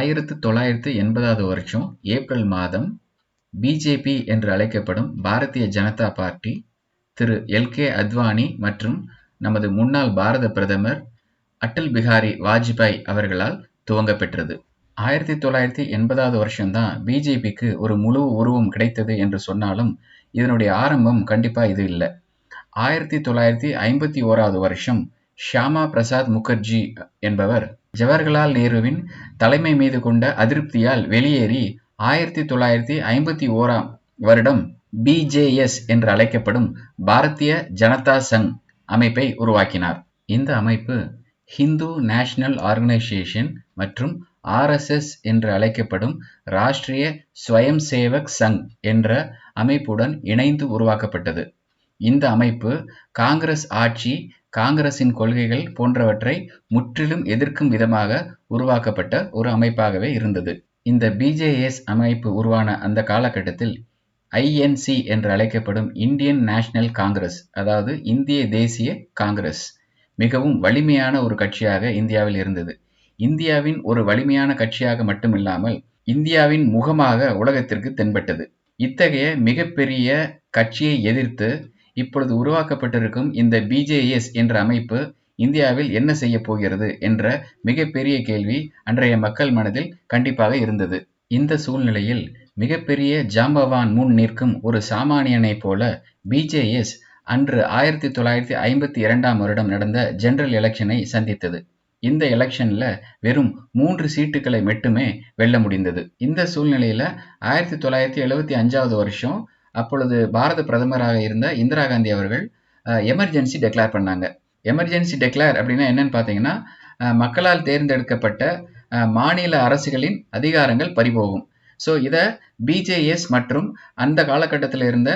1980வது வருஷம் ஏப்ரல் மாதம் பிஜேபி என்று அழைக்கப்படும் பாரதிய ஜனதா பார்ட்டி திரு எல்.கே. அத்வானி மற்றும் நமது முன்னாள் பாரத பிரதமர் அடல் பிஹாரி வாஜ்பாய் அவர்களால் துவங்கப்பெற்றது. 1980வது வருஷம்தான் பிஜேபிக்கு ஒரு முழு உருவம் கிடைத்தது என்று சொன்னாலும் இதனுடைய ஆரம்பம் கண்டிப்பா இது இல்ல. 1951வது வருஷம் ஷியாமா பிரசாத் முகர்ஜி என்பவர் ஜவஹர்லால் நேருவின் தலைமை மீது கொண்ட அதிருப்தியால் வெளியேறி 1951ஆம் வருடம் பிஜேஎஸ் என்று அழைக்கப்படும் பாரதிய ஜனதா சங் அமைப்பை உருவாக்கினார். இந்த அமைப்பு ஹிந்து நேஷனல் ஆர்கனைசேஷன் மற்றும் ஆர்எஸ்எஸ் என்று அழைக்கப்படும் ராஷ்டிரிய ஸ்வயம் சேவக் சங் என்ற அமைப்புடன் இணைந்து உருவாக்கப்பட்டது. இந்த அமைப்பு காங்கிரஸ் ஆட்சி, காங்கிரசின் கொள்கைகள் போன்றவற்றை முற்றிலும் எதிர்க்கும் விதமாக உருவாக்கப்பட்ட ஒரு அமைப்பாகவே இருந்தது. இந்த பிஜேஎஸ் அமைப்பு உருவான அந்த காலகட்டத்தில் ஐஎன்சி என்று அழைக்கப்படும் இந்தியன் நேஷனல் காங்கிரஸ், அதாவது இந்திய தேசிய காங்கிரஸ் மிகவும் வலிமையான ஒரு கட்சியாக இந்தியாவில் இருந்தது. இந்தியாவின் ஒரு வலிமையான கட்சியாக மட்டுமில்லாமல் இந்தியாவின் முகமாக உலகத்திற்கு தென்பட்டது. இத்தகைய மிகப்பெரிய கட்சியை எதிர்த்து இப்பொழுது உருவாக்கப்பட்டிருக்கும் இந்த பிஜேஎஸ் என்ற அமைப்பு இந்தியாவில் என்ன செய்ய போகிறது என்ற மிகப்பெரிய கேள்வி அன்றைய மக்கள் மனதில் கண்டிப்பாக இருந்தது. இந்த சூழ்நிலையில் மிகப்பெரிய ஜாம்பவான் முன் நிற்கும் ஒரு சாமானியனை போல பிஜேஎஸ் அன்று 1952ஆம் வருடம் நடந்த ஜெனரல் எலெக்ஷனை சந்தித்தது. இந்த எலெக்ஷன்ல வெறும் 3 சீட்டுகளை மட்டுமே வெல்ல முடிந்தது. இந்த சூழ்நிலையில 1975வது வருஷம் அப்பொழுது பாரத பிரதமராக இருந்த இந்திரா காந்தி அவர்கள் எமர்ஜென்சி டெக்ளேர் பண்ணாங்க. எமர்ஜென்சி டெக்ளேர் அப்படின்னா என்னன்னு பார்த்தீங்கன்னா, மக்களால் தேர்ந்தெடுக்கப்பட்ட மாநில அரசுகளின் அதிகாரங்கள் பறிபோகும். ஸோ இதை பிஜேஎஸ் மற்றும் அந்த காலகட்டத்தில் இருந்த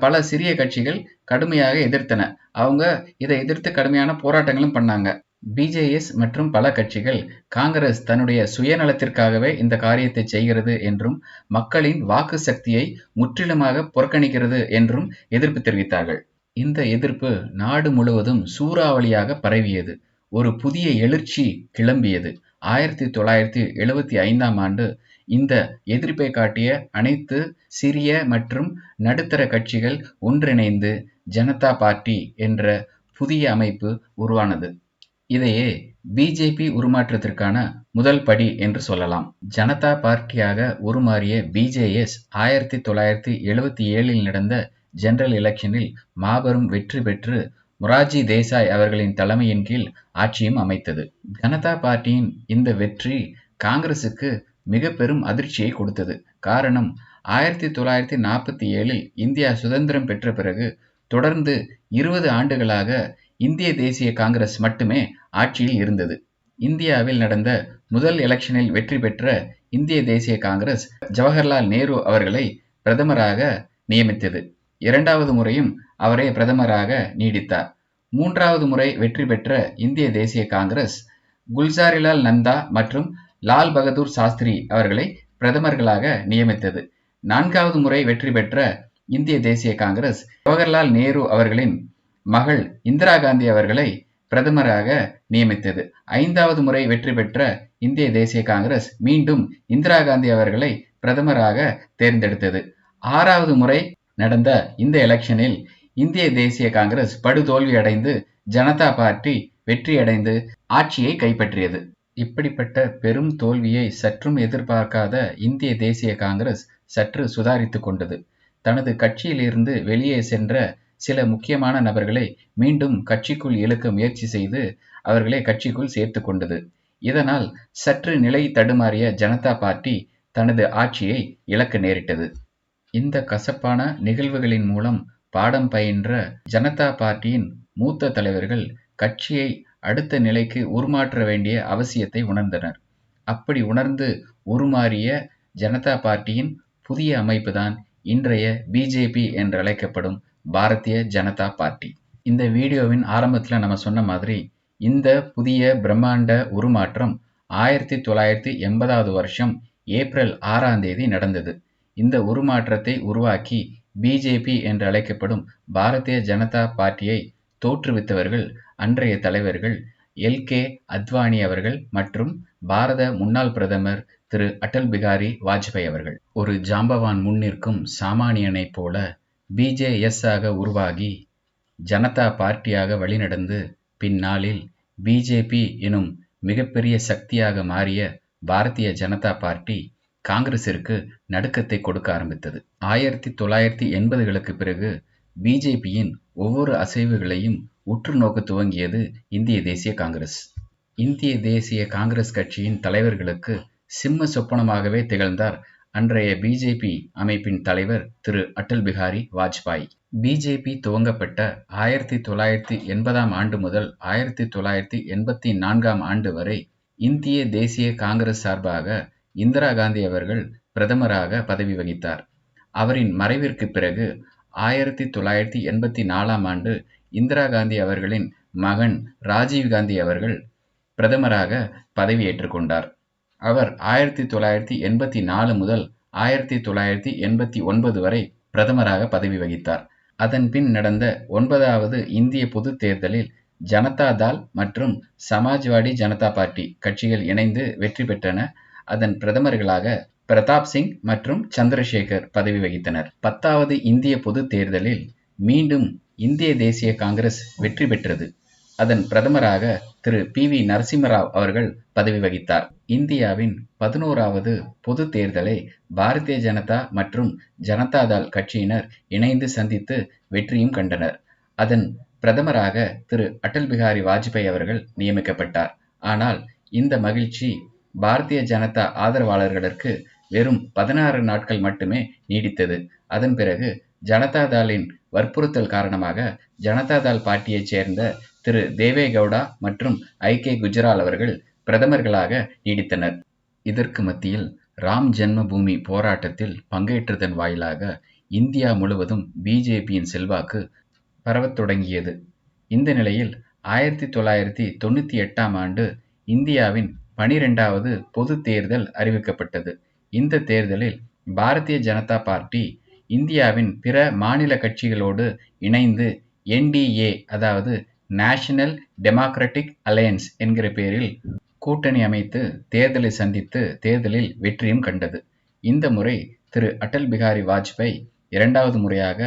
பல சிறிய கட்சிகள் கடுமையாக எதிர்த்தன. அவங்க இதை எதிர்த்து கடுமையான போராட்டங்களும் பண்ணாங்க. பிஜேஎஸ் மற்றும் பல கட்சிகள் காங்கிரஸ் தன்னுடைய சுயநலத்திற்காகவே இந்த காரியத்தை செய்கிறது என்றும் மக்களின் வாக்கு சக்தியை முற்றிலுமாக புறக்கணிக்கிறது என்றும் எதிர்ப்பு தெரிவித்தார்கள். இந்த எதிர்ப்பு நாடு முழுவதும் சூறாவளியாக பரவியது. ஒரு புதிய எழுச்சி கிளம்பியது. 1975ஆம் ஆண்டு இந்த எதிர்ப்பை காட்டிய அனைத்து சிறிய மற்றும் நடுத்தர கட்சிகள் ஒன்றிணைந்து ஜனதா பார்ட்டி என்ற புதிய அமைப்பு உருவானது. இதையே பிஜேபி உருமாற்றத்திற்கான முதல் படி என்று சொல்லலாம். ஜனதா பார்ட்டியாக உருமாறிய பிஜேஎஸ் 1977இல் நடந்த ஜெனரல் எலெக்ஷனில் மாபெரும் வெற்றி பெற்று மொரார்ஜி தேசாய் அவர்களின் தலைமையின் கீழ் ஆட்சியும் அமைத்தது. ஜனதா பார்ட்டியின் இந்த வெற்றி காங்கிரசுக்கு மிக பெரும் அதிர்ச்சியை கொடுத்தது. காரணம், 1947இல் இந்தியா சுதந்திரம் பெற்ற பிறகு தொடர்ந்து 20 ஆண்டுகளாக இந்திய தேசிய காங்கிரஸ் மட்டுமே ஆட்சியில் இருந்தது. இந்தியாவில் நடந்த முதல் எலெக்ஷனில் வெற்றி பெற்ற இந்திய தேசிய காங்கிரஸ் ஜவஹர்லால் நேரு அவர்களை பிரதமராக நியமித்தது. 2வது முறையும் அவரே பிரதமராக நீடித்தார். 3வது முறை வெற்றி பெற்ற இந்திய தேசிய காங்கிரஸ் குல்சாரிலால் நந்தா மற்றும் லால் பகதூர் சாஸ்திரி அவர்களை பிரதமர்களாக நியமித்தது. 4வது முறை வெற்றி பெற்ற இந்திய தேசிய காங்கிரஸ் ஜவஹர்லால் நேரு அவர்களின் மகள் இந்திரா காந்தி அவர்களை பிரதமராக நியமித்தது. 5வது முறை வெற்றி பெற்ற இந்திய தேசிய காங்கிரஸ் மீண்டும் இந்திரா காந்தி அவர்களை பிரதமராக தேர்ந்தெடுத்தது. 6வது முறை நடந்த இந்த எலெக்ஷனில் இந்திய தேசிய காங்கிரஸ் படுதோல்வி அடைந்து ஜனதா பார்ட்டி வெற்றியடைந்து ஆட்சியை கைப்பற்றியது. இப்படிப்பட்ட பெரும் தோல்வியை சற்றும் எதிர்பார்க்காத இந்திய தேசிய காங்கிரஸ் சற்று சுதாரித்துக் கொண்டது. தனது கட்சியிலிருந்து வெளியே சென்ற சில முக்கியமான நபர்களை மீண்டும் கட்சிக்குள் இழுக்க முயற்சி செய்து அவர்களை கட்சிக்குள் சேர்த்து கொண்டது. இதனால் சற்று நிலை தடுமாறிய ஜனதா பார்ட்டி தனது ஆட்சியை இழக்க நேரிட்டது. இந்த கசப்பான நிகழ்வுகளின் மூலம் பாடம் பயின்ற ஜனதா பார்ட்டியின் மூத்த தலைவர்கள் கட்சியை அடுத்த நிலைக்கு உருமாற்ற வேண்டிய அவசியத்தை உணர்ந்தனர். அப்படி உணர்ந்து உருமாறிய ஜனதா பார்ட்டியின் புதிய அமைப்புதான் இன்றைய பிஜேபி என்று அழைக்கப்படும் பாரதிய ஜனதா பார்ட்டி. இந்த வீடியோவின் ஆரம்பத்தில் நம்ம சொன்ன மாதிரி இந்த புதிய பிரம்மாண்ட உருமாற்றம் 1980வது வருஷம் ஏப்ரல் 6ஆம் தேதி நடந்தது. இந்த உருமாற்றத்தை உருவாக்கி பிஜேபி என்று அழைக்கப்படும் பாரதிய ஜனதா பார்ட்டியை தோற்றுவித்தவர்கள் அன்றைய தலைவர்கள் எல்.கே. அத்வானி அவர்கள் மற்றும் பாரத முன்னாள் பிரதமர் திரு அடல் பிகாரி வாஜ்பாய் அவர்கள். ஒரு ஜாம்பவான் முன்னிற்கும் சாமானியனைப் போல பிஜேஎஸ் ஆக உருவாகி ஜனதா பார்ட்டியாக வழிநடந்து பின்னாளில் பிஜேபி எனும் மிகப்பெரிய சக்தியாக மாறிய பாரதிய ஜனதா பார்ட்டி காங்கிரசிற்கு நடுக்கத்தை கொடுக்க ஆரம்பித்தது. 1980களுக்கு பிறகு பிஜேபியின் ஒவ்வொரு அசைவுகளையும் உற்று நோக்க துவங்கியது இந்திய தேசிய காங்கிரஸ். இந்திய தேசிய காங்கிரஸ் கட்சியின் தலைவர்களுக்கு சிம்ம சொப்பனமாகவே திகழ்ந்தார் அன்றைய பிஜேபி அமைப்பின் தலைவர் திரு அடல் பிகாரி வாஜ்பாய். பிஜேபி துவங்கப்பட்ட 1980ஆம் ஆண்டு முதல் 1984ஆம் ஆண்டு வரை இந்திய தேசிய காங்கிரஸ் சார்பாக இந்திரா காந்தி அவர்கள் பிரதமராக பதவி வகித்தார். அவரின் மறைவிற்கு பிறகு 1984ஆம் ஆண்டு இந்திரா காந்தி அவர்களின் மகன் ராஜீவ் காந்தி அவர்கள் பிரதமராக பதவியேற்றுக் கொண்டார். அவர் 1984 முதல் 1989 வரை பிரதமராக பதவி வகித்தார். அதன் பின் நடந்த 9வது இந்திய பொதுத் தேர்தலில் ஜனதா தள் மற்றும் சமாஜ்வாடி ஜனதா பார்ட்டி கட்சிகள் இணைந்து வெற்றி பெற்றன. அதன் பிரதமர்களாக பிரதாப் சிங் மற்றும் சந்திரசேகர் பதவி வகித்தனர். 10வது இந்திய பொதுத் தேர்தலில் மீண்டும் இந்திய தேசிய காங்கிரஸ் வெற்றி பெற்றது. அதன் பிரதமராக திரு பி.வி. நரசிம்மராவ் அவர்கள் பதவி வகித்தார். இந்தியாவின் 11வது பொது தேர்தலை பாரதிய ஜனதா மற்றும் ஜனதா தள் கட்சியினர் இணைந்து சந்தித்து வெற்றியும் கண்டனர். அதன் பிரதமராக திரு அடல் பிகாரி வாஜ்பாய் அவர்கள் நியமிக்கப்பட்டார். ஆனால் இந்த மகிழ்ச்சி பாரதிய ஜனதா ஆதரவாளர்களுக்கு வெறும் 16 நாட்கள் மட்டுமே நீடித்தது. அதன் பிறகு ஜனதா தளின் வற்புறுத்தல் காரணமாக ஜனதா தள் பார்ட்டியைச் சேர்ந்த திரு தேவே கவுடா மற்றும் ஐ.கே. குஜ்ரால் அவர்கள் பிரதமர்களாக நீடித்தனர். இதற்கு மத்தியில் ராம் ஜென்ம பூமி போராட்டத்தில் பங்கேற்றதன் வாயிலாக இந்தியா முழுவதும் பிஜேபியின் செல்வாக்கு பரவத் தொடங்கியது. இந்த நிலையில் 1998ஆம் ஆண்டு இந்தியாவின் 12வது பொது தேர்தல் அறிவிக்கப்பட்டது. இந்த தேர்தலில் பாரதிய ஜனதா பார்ட்டி இந்தியாவின் பிற மாநில கட்சிகளோடு இணைந்து என்.டி.ஏ அதாவது நேஷனல் டெமோக்ராட்டிக் அலையன்ஸ் என்கிற பெயரில் கூட்டணி அமைத்து தேர்தலை சந்தித்து தேர்தலில் வெற்றியும் கண்டது. இந்த முறை திரு அடல் பிகாரி வாஜ்பாய் 2வது முறையாக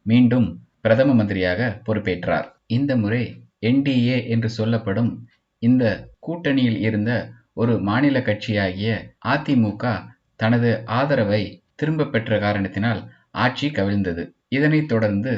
மீண்டும் பிரதம மந்திரியாக பொறுப்பேற்றார். இந்த முறை என்.டி.ஏ என்று சொல்லப்படும் இந்த கூட்டணியில் இருந்த ஒரு மாநில கட்சியாகிய அதிமுக தனது ஆதரவை திரும்ப பெற்ற காரணத்தினால் ஆட்சி கவிழ்ந்தது. இதனைத் தொடர்ந்து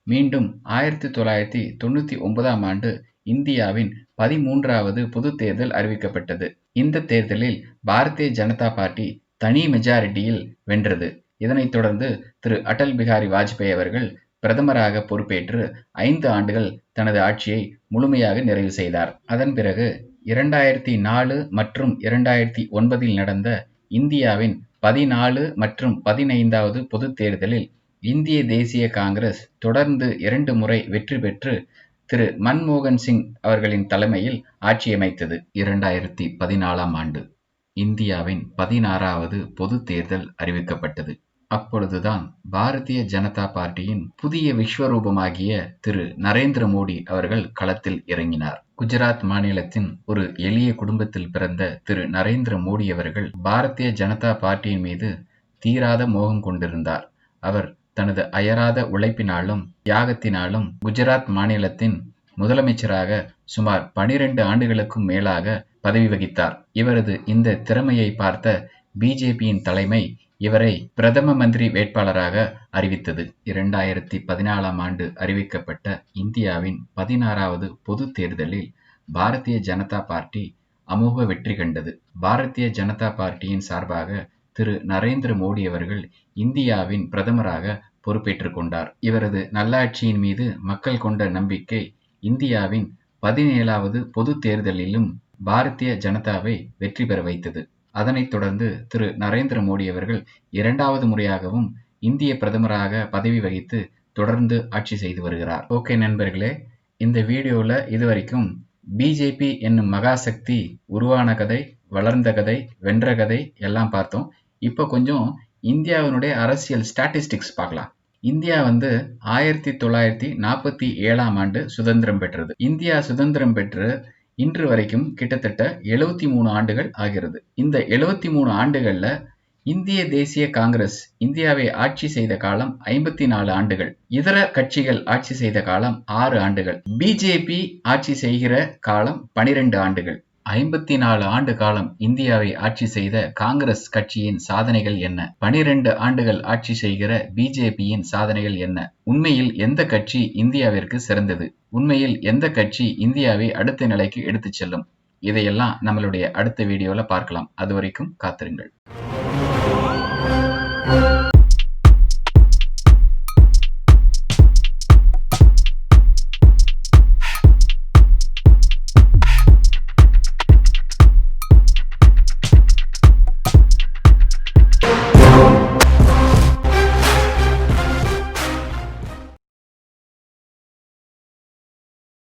மீண்டும் 1999ஆம் ஆண்டு இந்தியாவின் 13வது பொதுத் தேர்தல் அறிவிக்கப்பட்டது. இந்த தேர்தலில் பாரதிய ஜனதா பார்ட்டி தனி மெஜாரிட்டியில் வென்றது. இதனைத் தொடர்ந்து திரு அடல் பிகாரி வாஜ்பாய் அவர்கள் பிரதமராக பொறுப்பேற்று 5 ஆண்டுகள் தனது ஆட்சியை முழுமையாக நிறைவு செய்தார். அதன் பிறகு 2004 மற்றும் 2009இல் நடந்த இந்தியாவின் 14 மற்றும் 15வது பொதுத் தேர்தலில் இந்திய தேசிய காங்கிரஸ் தொடர்ந்து 2 முறை வெற்றி பெற்று திரு மன்மோகன் சிங் அவர்களின் தலைமையில் ஆட்சியமைத்தது. 2014ஆம் ஆண்டு இந்தியாவின் 16வது பொது தேர்தல் அறிவிக்கப்பட்டது. அப்பொழுதுதான் பாரதிய ஜனதா பார்ட்டியின் புதிய விஸ்வரூபமாகிய திரு நரேந்திர மோடி அவர்கள் களத்தில் இறங்கினார். குஜராத் மாநிலத்தின் ஒரு எளிய குடும்பத்தில் பிறந்த திரு நரேந்திர மோடி அவர்கள் பாரதிய ஜனதா பார்ட்டியின் மீது தீராத மோகம் கொண்டிருந்தார். அவர் தனது அயராத உழைப்பினாலும் தியாகத்தினாலும் குஜராத் மாநிலத்தின் முதலமைச்சராக சுமார் 12 ஆண்டுகளுக்கும் மேலாக பதவி வகித்தார். இவரது இந்த திறமையை பார்த்த பிஜேபியின் தலைமை இவரை பிரதம மந்திரி வேட்பாளராக அறிவித்தது. 2014ஆம் ஆண்டு அறிவிக்கப்பட்ட இந்தியாவின் 16வது பொது தேர்தலில் பாரதிய ஜனதா பார்ட்டி அமோக வெற்றி கண்டது. பாரதிய ஜனதா பார்ட்டியின் சார்பாக திரு நரேந்திர மோடி அவர்கள் இந்தியாவின் பிரதமராக பொறுப்பேற்றுக் கொண்டார். இவரது நல்லாட்சியின் மீது மக்கள் கொண்ட நம்பிக்கை இந்தியாவின் 17வது பொது தேர்தலிலும் பாரதிய ஜனதாவை வெற்றி பெற வைத்தது. அதனைத் தொடர்ந்து திரு நரேந்திர மோடி அவர்கள் 2வது முறையாகவும் இந்திய பிரதமராக பதவி வகித்து தொடர்ந்து ஆட்சி செய்து வருகிறார். ஓகே நண்பர்களே, இந்த வீடியோவில் இதுவரைக்கும் பிஜேபி என்னும் மகாசக்தி உருவான கதை, வளர்ந்த கதை, வென்ற கதை எல்லாம் பார்த்தோம். இப்போ கொஞ்சம் இந்தியாவினுடைய அரசியல் ஸ்டாட்டிஸ்டிக்ஸ் பார்க்கலாம். இந்தியா 1947ஆம் ஆண்டு சுதந்திரம் பெற்றது. இந்தியா சுதந்திரம் பெற்று இன்று வரைக்கும் கிட்டத்தட்ட 73 ஆண்டுகள் ஆகிறது. இந்த 73 ஆண்டுகள்ல இந்திய தேசிய காங்கிரஸ் இந்தியாவை ஆட்சி செய்த காலம் 54 ஆண்டுகள். இதர கட்சிகள் ஆட்சி செய்த காலம் 6 ஆண்டுகள். பிஜேபி ஆட்சி செய்கிற காலம் 12 ஆண்டுகள். 54 ஆண்டு காலம் இந்தியாவை ஆட்சி செய்த காங்கிரஸ் கட்சியின் சாதனைகள் என்ன? 12 ஆண்டுகள் ஆட்சி செய்கிற பிஜேபியின் சாதனைகள் என்ன? உண்மையில் எந்த கட்சி இந்தியாவிற்கு சிறந்தது? உண்மையில் எந்த கட்சி இந்தியாவை அடுத்த நிலைக்கு எடுத்துச் செல்லும்? இதையெல்லாம் நம்மளுடைய அடுத்த வீடியோல பார்க்கலாம். அதுவரைக்கும் காத்திருங்கள்.